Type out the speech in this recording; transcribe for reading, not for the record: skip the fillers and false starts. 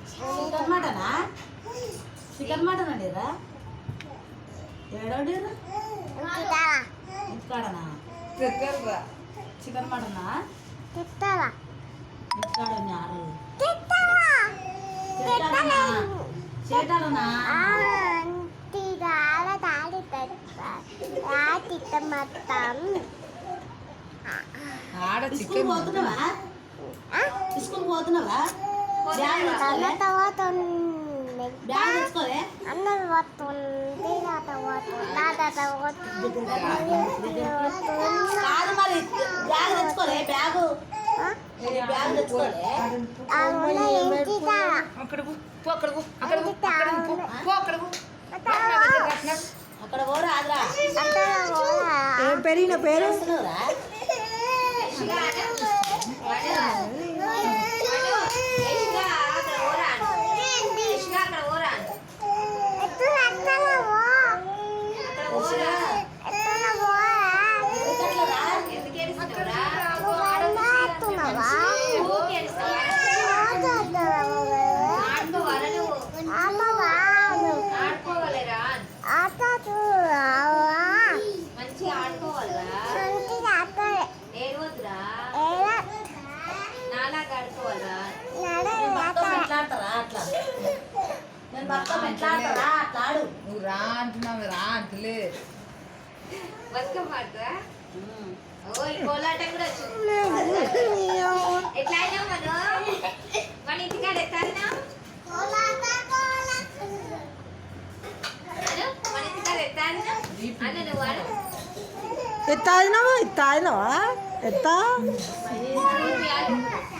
chicken మటనా chicken mutton అండిరా ఏడోడిరా ఇంటికాడనా chicken మటనా ఇంటికాడ చేటాలనా ఆడ chicken పోతున్నావా స్కూల్ పోతున్నావా బ్యాగ్ తెచ్చుకోలే కాదు మరి బ్యాగ్ తెచ్చుకోలే బ్యాగు బ్యాగ్ తెచ్చుకోలే అక్కడ పోరా ఆదరా ఏం పెరిగిన పేరు నువ్వు రా అంటున్నావు రా అంటలే కోలాటం కూడా ఎట్లా అయినా మన ఇంటికాడ ఎత్తాను మన ఇంటికాడ ఎత్తాను అన్న నువ్వు ఎత్తాదినావా ఎత్తా